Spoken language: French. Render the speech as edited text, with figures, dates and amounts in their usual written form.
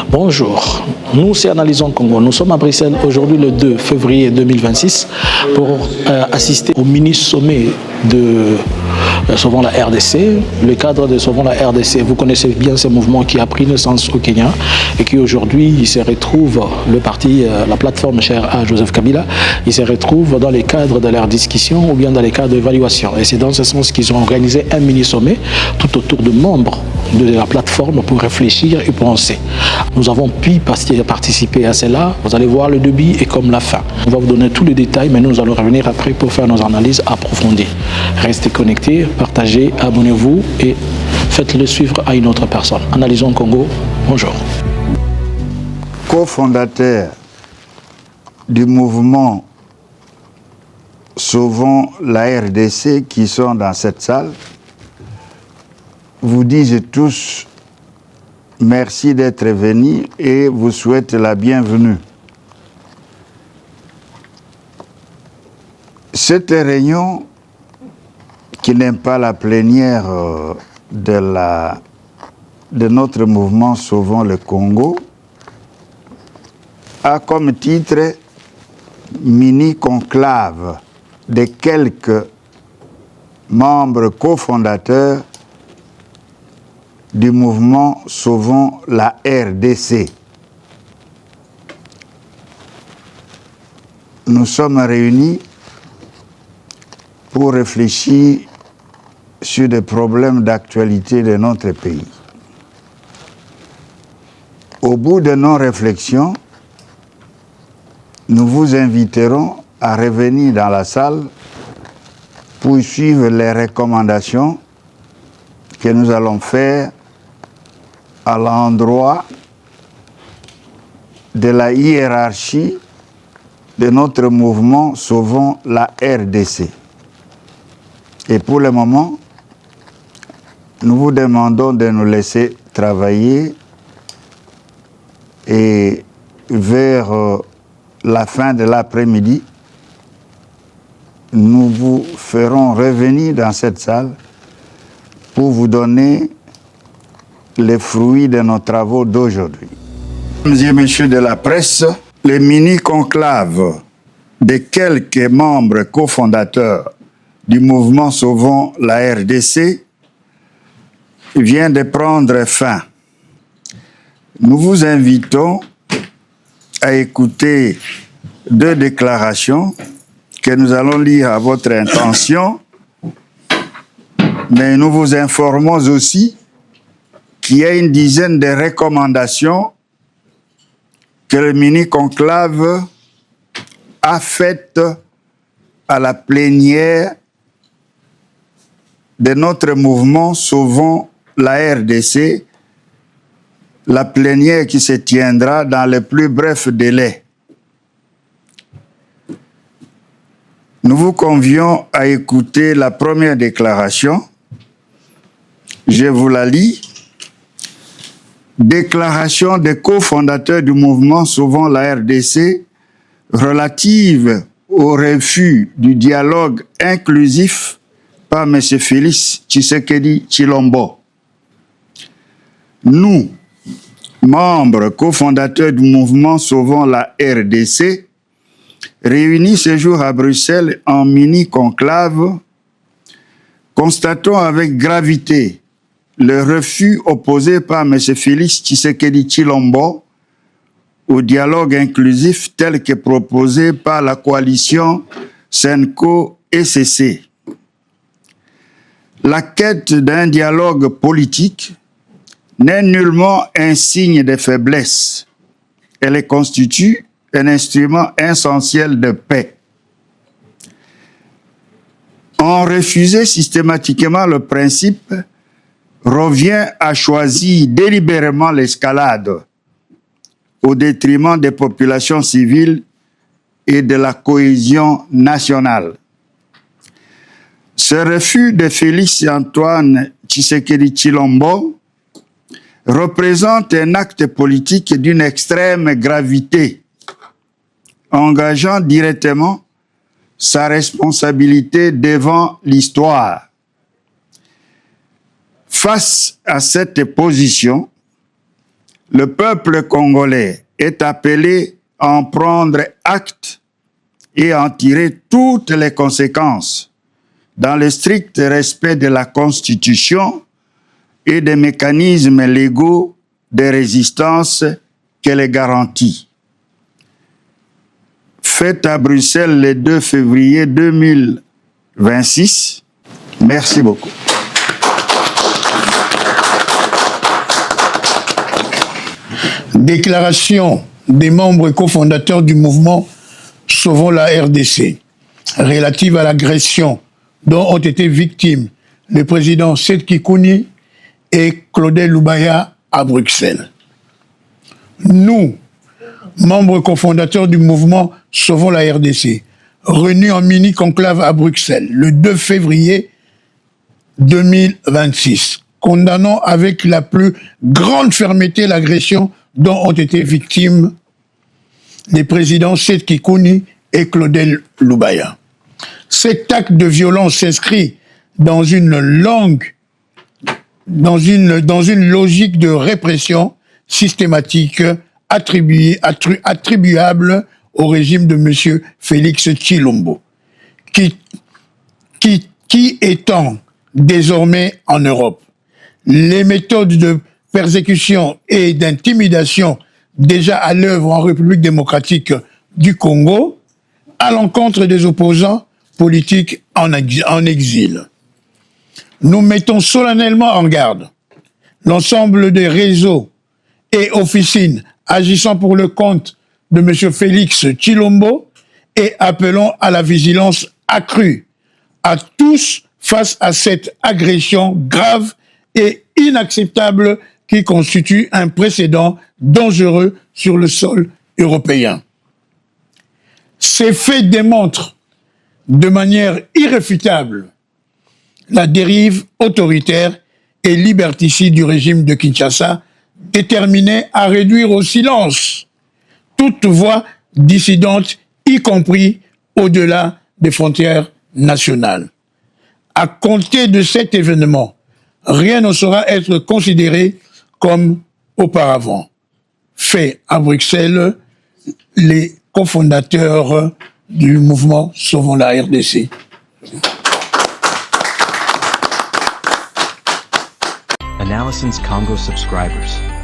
Bonjour, nous c'est Analysons Congo. Nous sommes à Bruxelles aujourd'hui le 2 février 2026 pour assister au mini-sommet de Sauvons la RDC, le cadre de Sauvons la RDC. Vous connaissez bien ce mouvement qui a pris naissance au Kenya et qui aujourd'hui il se retrouve, le parti, la plateforme chère à Joseph Kabila, il se retrouve dans les cadres de leur discussion ou bien dans les cadres d'évaluation. Et c'est dans ce sens qu'ils ont organisé un mini-sommet tout autour de membres de la plateforme pour réfléchir et penser. Nous avons pu participer à cela. Vous allez voir le début et comme la fin. On va vous donner tous les détails, mais nous allons revenir après pour faire nos analyses approfondies. Restez connectés, partagez, abonnez-vous et faites-le suivre à une autre personne. Analysons Congo, bonjour. Co-fondateur du mouvement Sauvons la RDC qui sont dans cette salle, vous disent tous merci d'être venus et vous souhaite la bienvenue. Cette réunion, qui n'est pas la plénière de notre mouvement Sauvons le Congo, a comme titre mini-conclave de quelques membres cofondateurs du mouvement Sauvons la RDC. Nous sommes réunis pour réfléchir sur des problèmes d'actualité de notre pays. Au bout de nos réflexions, nous vous inviterons à revenir dans la salle pour suivre les recommandations que nous allons faire à l'endroit de la hiérarchie de notre mouvement Sauvons la RDC. Et pour le moment, nous vous demandons de nous laisser travailler et vers la fin de l'après-midi, nous vous ferons revenir dans cette salle pour vous donner les fruits de nos travaux d'aujourd'hui. Mesdames et messieurs de la presse, le mini-conclave de quelques membres cofondateurs du mouvement Sauvons la RDC vient de prendre fin. Nous vous invitons à écouter deux déclarations que nous allons lire à votre intention, mais nous vous informons aussi qu'il y a une dizaine de recommandations que le mini-conclave a faites à la plénière de notre mouvement Sauvons la RDC, la plénière qui se tiendra dans le plus bref délai. Nous vous convions à écouter la première déclaration. Je vous la lis. Déclaration des cofondateurs du mouvement Sauvons la RDC relative au refus du dialogue inclusif par M. Félix Tshisekedi Tshilombo. Nous, membres cofondateurs du mouvement Sauvons la RDC, réunis ce jour à Bruxelles en mini-conclave, constatons avec gravité le refus opposé par M. Félix Tshisekedi Tshilombo au dialogue inclusif tel que proposé par la coalition Senko-ECC. La quête d'un dialogue politique n'est nullement un signe de faiblesse. Elle constitue un instrument essentiel de paix. En refuser systématiquement le principe revient à choisir délibérément l'escalade au détriment des populations civiles et de la cohésion nationale. Ce refus de Félix Antoine Tshisekedi Tshilombo représente un acte politique d'une extrême gravité, engageant directement sa responsabilité devant l'histoire. Face à cette position, le peuple congolais est appelé à en prendre acte et à en tirer toutes les conséquences dans le strict respect de la Constitution et des mécanismes légaux de résistance qu'elle garantit. Faite à Bruxelles le 2 février 2026. Merci beaucoup. Déclaration des membres cofondateurs du mouvement Sauvons la RDC relative à l'agression dont ont été victimes le président Seth Kikouni et Claudel Lubaya à Bruxelles. Nous, membres cofondateurs du mouvement Sauvons la RDC, réunis en mini-conclave à Bruxelles le 2 février 2026, condamnons avec la plus grande fermeté l'agression dont ont été victimes les présidents Seth Kikouni et Claudel Lubaya. Cet acte de violence s'inscrit dans une logique de répression systématique attribuable au régime de M. Félix Tshilombo, qui étend désormais en Europe les méthodes de persécution et d'intimidation déjà à l'œuvre en République démocratique du Congo à l'encontre des opposants politiques en exil. Nous mettons solennellement en garde l'ensemble des réseaux et officines agissant pour le compte de M. Félix Tshilombo et appelons à la vigilance accrue à tous face à cette agression grave et inacceptable qui constitue un précédent dangereux sur le sol européen. Ces faits démontrent de manière irréfutable la dérive autoritaire et liberticide du régime de Kinshasa, déterminé à réduire au silence toute voix dissidente, y compris au-delà des frontières nationales. À compter de cet événement, rien ne saura être considéré comme auparavant. Fait à Bruxelles, les cofondateurs du mouvement Sauvons la RDC. Analyson's Congo subscribers.